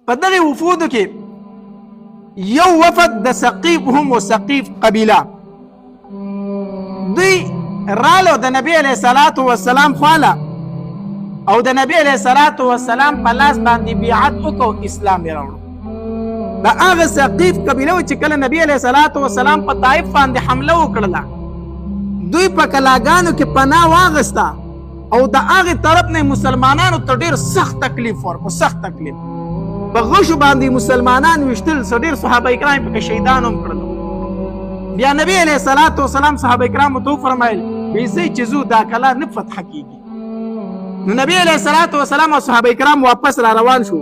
په دغه وفودو کې یو وفد د ثقیف هم و ثقیف قبیله دوی رالو د نبی علیه الصلاة والسلام خواله او د نبی علیه الصلاة والسلام په لاس باندې بیعت وکړو اسلام یې راوړو د هغه ثقیف قبیله چې کله نبی علیه الصلاة والسلام په طائف باندې حمله وکړله دوی په کلاګانو کې پناه واغسته او د هغې طرف نه مسلمانانو ته ډېر سخت تکلیف ورکړو سخت تکلیف په غشو باندې مسلمانان ویشتل ډېر صحابه کرام پکې شهیدان هم کړل بیا نبی علیه الصلاة والسلام صحابه کرامو ته وفرمایل وایي چې ځو دا کلا نه فتح کېږي نو نبی علیه الصلاة والسلام او صحابه کرام واپس را روان شو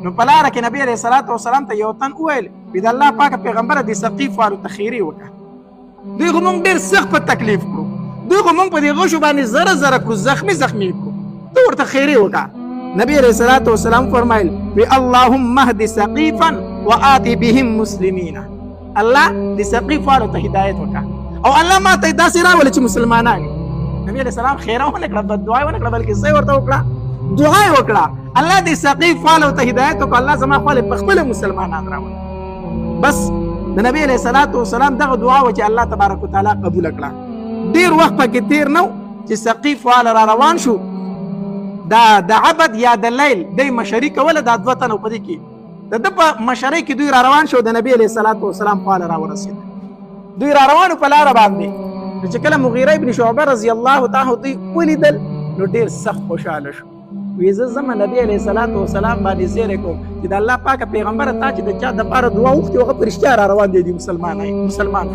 نو په لاره کې نبی علیه الصلاة والسلام ته یو تن وویل د الله پاک پیغمبره د ثقیف والو ته خیرې وکړه دوی خو موږ ډېر سخت په تکلیف کړو دوی خو موږ په دې غشو باندې زره زره کړو زخمي کړو ته ورته خیرې وکړه نبی علیه الصلاة والسلام فرمایل وی اللهم اهد ثقیفا وآت بهم مسلمین الله د ثقیف والو ته هدایت وکړه او الله ما ته داسې راولي چې مسلمانان نبی علیه السلام خیره ونه کړه بد دعا ونه کړه بلکې څه ورته وکړه دعا یې وکړه الله د ثقیف والو ته هدایت وکړه الله زما خپل په خپل مسلمانان راولي بس د نبی علیه الصلاة والسلام دغه دعا و چې الله تبارک وتعالی قبول کړه ډیر وخت پکې تیر نو چې ثقیف والا را روان شو دا د عبد یا د لیل د مشري کوله دا دوه تنو په دې کې د په مشري کې دوی را روان شو د نبی علیه الصلاة والسلام خواله را ورسېد دوی را روانو په لاره باندې چې کله مغیره ابن شعبه رضی الله تعالی دوی ولیدل نو ډیر سخت خوشاله شو وی زه زما نبی علیه الصلاة والسلام باندې زیری کوم چې د الله پاک پیغمبر تا چې د چا دپاره دعا وغوښتې هغه په رښتیا را روان دی مسلمان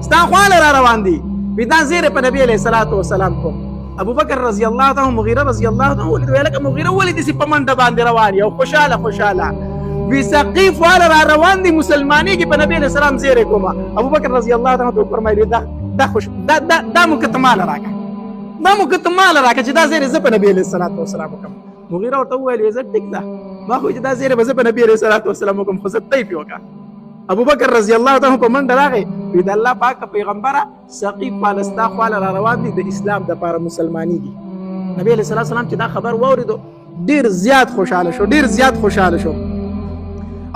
ستا خواله را روان دی وی دا زیری په نبی علیه الصلاة والسلام کوم ابو بکر رضی الله تعالی مغیره رضی الله تعالی ولید ویل که مغیره ولې داسې په منډه باندې روان یو خوشاله وی ثقیف والا را روان دی مسلمانی کې په نبی علیه السلام زیری کوم ابو بکر رضی الله تعالی ته فرمایي دا مو کته مال راکړه چې دا زیری زه په نبی علیه الصلاة والسلام وکړم مغیره ورته وویل زه ټیک ده ما خو چې دا زیری به زه په نبی علیه الصلاة والسلام وکړم خو زه طیف یې وکړه ابو بکر رضی الله تعالی په منډه راغی وی د الله پاک پیغمبره ثقیف والا ستا خواله را روان دي د اسلام دپاره مسلماني دي نبی علیه الصلاة والسلام چې دا خبر واورېدو ډېر زیات خوشحاله شو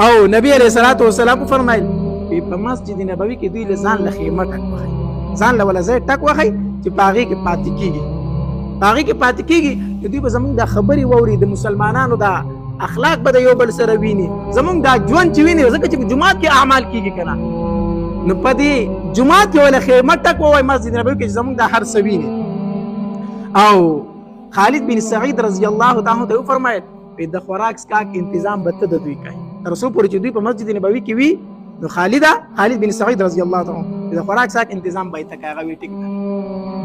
او نبی علیه الصلاة والسلام فرمایل په مسجد نبوي کې دوی له ځان له خیمه ټک وخی ځان له ولا ځای ټک وخی چې په هغې کې پاتې کېږي چې دوی به زموږ دا خبرې واوري د مسلمانانو دا اخلاق به د یو بل سره ویني زموږ دا ژوند چې ویني ځکه چې په جومات کې اعمال کېږي که نه نو په دې جومات کې وله خیمه ټک ووایي مسجد نبوي کې چې زموږ دا هر څه ویني او خالد بن سعید رضی الله تعالی ته وفرمایل د خوراک څښاک انتظام به ته د دوی کوي تر څو پورې چې دوی په مسجد نبوي کې وي نو خالد بن سعید رضی الله تعالی د خوراک څښاک انتظام به یې ته کوي هغه وي ټیک ده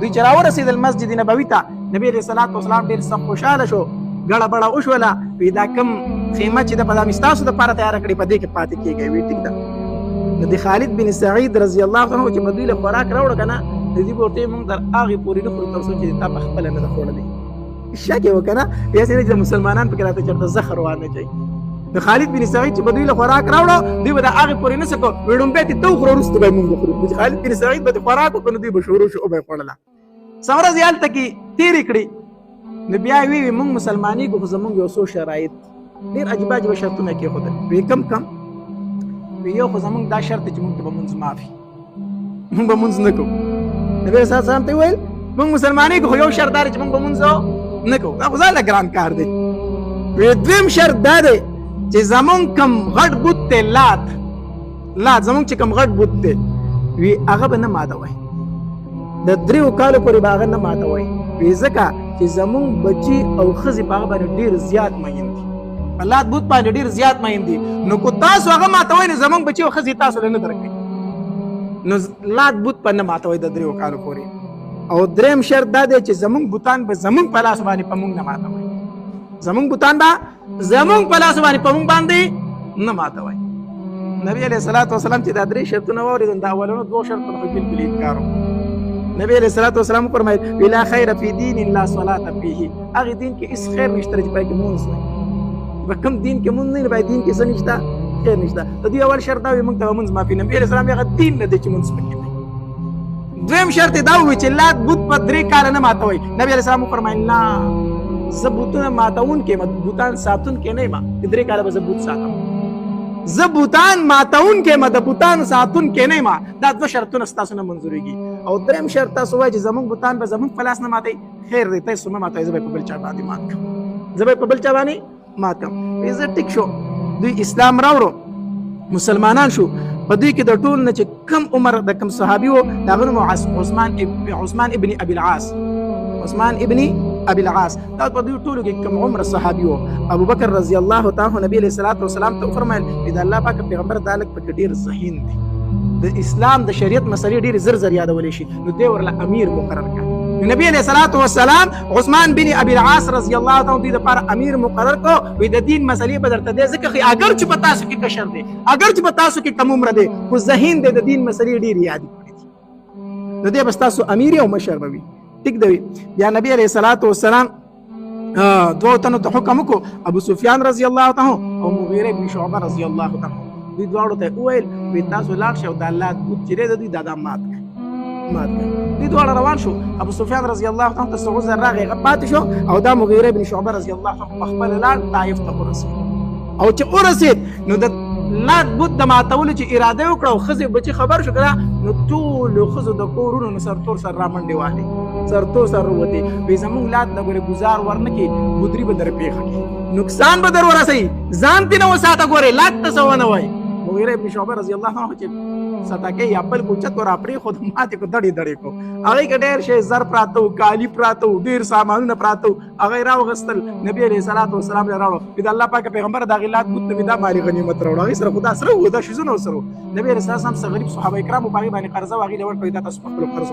دوی چې راورسېدل مسجد نبوي ته نبی علیه الصلاة والسلام ډېر سخت خوشحاله شو ګړه بړه وشوله وی دا کم خیمه چې د په دا مې ستاسو دپاره تیاره کړې په دې کې پاتې کېږئ وی ټیک ده نو د خالد بن سعید رضی الله عنه چې به دوی له خوراک راوړه که نه د دوی به ورته موږ تر هغې پورې نه خورو تر څو چې تا په خپله نه ده خوړلی شک یې وکړه داسې نه چې د مسلمانان پکې راته چېرته زخر وانچوي د خالد بن سعید چې به دوی له خوراک راوړه دوی به د هغې پورې نه څه کوو وی ړومبی تې ته وخوره وروسته به یې مونږ وخورو چې خالد بن سعید به د خوراک وکړو نو دوی به شروع شو او به یې خوړله څه ورځې هلته کې تېرې کړې نو بیا وی موږ مسلمانېږو خو زموږ یو څو شرایط ډېر عجیبه شرطونه کېښودل وی کم وی یو خو زموږ دا شرط دی چې موږ ته به مونځ معافي موږ به مونځ نه کوو نبي صلی الله علیه وسلم ته ویل موږ مسلمانېږو خو یو شرط دا دی چې موږ به مونځ نه کوو دا خو ځاله ګران کار دی وی دویم شرط دا دی چې زموږ کم غټ بت دی لات زموږ چې کم غټ بت دی وی هغه به نه ماتوئ د 3 کالو پورې به هغه نه ماتوئ وی ځکه چې زموږ بچي او ښځې په هغه باندې ډېر زیات مین دي په لات بوت باندې ډېر زیات مین دي نو کو تاسو هغه ماتوئ نو زموږ بچي او ښځې تاسو له نه درکوي نو لات بوت په نه ماتوئ د 3 کالو پورې او دریم شرط دا دی چې زموږ بوتان به زموږ په لاس باندې په موږ نه ماتوئ زموږ بوتان به زموږ په لاس باندې په موږ باندې نه ماتوئ نبی علیه الصلاة والسلام چې دا 3 شرطونه واورېدل د اولنو 2 شرطونه خو بالکل انکار نبی علیہ الصلوۃ والسلام فرمایي لا خیر فی دین لا صلاة فیه هغه دین کې هیڅ خیر نشته چې پای کې مونږ نه په کوم دین کې مونږ نه پای دین کې څه نشته خیر نشته د دې اول شرط دا وي مونږ ته مونږ معافي نبی علیہ السلام هغه دین نه دی چې مونږ پکې نه دویم شرط دا وي چې لا بت په 3 کال نه ماتوي نبی علیہ السلام فرمایي لا زه بوتونه ماتون کې بوتان ساتون کې نه ما 3 کاله به زه بوت ساتم زه بوتان ماتون کې د بوتان ساتون کې نه ما دا 2 شرطونه ستاسو نه منظورېږي او دریم شرط تاسو وایي چې زمونږ بوتان به زمونږ په لاس نه ماتي خیر دی تاسو نه ماتوي زه به په بل چا باندې مات کړم زه به په بل چا باندې مات کړم زه ټیک شو دوی اسلام راوړو مسلمانان شو په دوی کې د ټول نه چې کم عمر د کم صحابي وو هغه نوم عثمان ابن ابي العاص عثمان ابن ابي العاص دا په دوی ټولو کې کم عمر صحابي وو ابو بکر رضی الله تعالی نبی علیہ الصلوۃ والسلام ته فرمایل اذا الله پاک پیغمبر دالک په ډیر ذهین دي د اسلام د شریعت مسلې ډیر زر زر یادولې شي نو دی ورله امیر مقرر کړ نبی علیہ الصلوۃ والسلام عثمان بن ابي العاص رضی الله تعالی عنہ د امیر مقرر کو وې د دین مسلې په درته دي ځکه اگر چې پتا سو کې کشر دي اگر چې پتا سو کې کم عمر دي خو ذهین دي د دین مسلې ډیر یاد کړی نو دی بس تاسو امیر او مشر بوي ټیک دی یا نبی علیہ الصلوۃ والسلام دوه تنو ته حکم کو ابو سفیان رضی الله تعالی او مغیره بن شعبه رضی الله تعالی دوی دواړو ته وویل وې تاسو لاړ شئ د الله بت چې د دوی دادا مات دوی دواړه روان شو ابو سفیان رضی الله تعالی ته سعود راغی غپات شو او دا مغیره بن شعبه رضی الله تعالی خپل لاړ طائف ته ورسید او چې ورسید نو د لات بت د ماتولو چې اراده وکړه خزه بچي خبر شو کړه نو ټول خزه د کورونو نو سرتور سر را منډي واهلي سرتور سر وته به زمون لات د غره گزار ورنکي بودری به در پیخه نقصان به در ورسي ځان تینه وساته ګوره لات ته سونه وای مغیره ابن شعبه رضی الله عنه چې سټاکه یا بل کو چت ور اپری خود ماته کو دړي دړي کو هغه کې ډېر شی زر پراتو کالی پراتو ډېر سامانونه پراتو هغه راو غستل نبی عليه الصلاه والسلام راوړو د الله پاک پیغمبر د غلات بوت دا مالی غنیمت راوړو هغه سره خدا سره ودا شزونه سره نبی عليه الصلاه والسلام غریب صحابه کرام په باندې قرضه واغی لور پیدا تاسو خپل قرض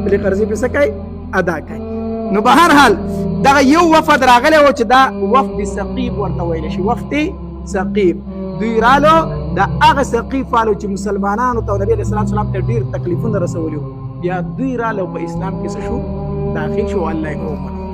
بلې قرضې په سکای ادا کړي نو په هر حال دا یو وفد راغله و چې دا وفد ثقيب ورته ویل شي وفد ثقيب دوی رالو دا هغه ثقيف والو چې مسلمانانو ته نبی رسول الله ته ډیر تکلیفونه رسولیو بیا دوی رالو په اسلام کې شو داخل شو الله یې کوم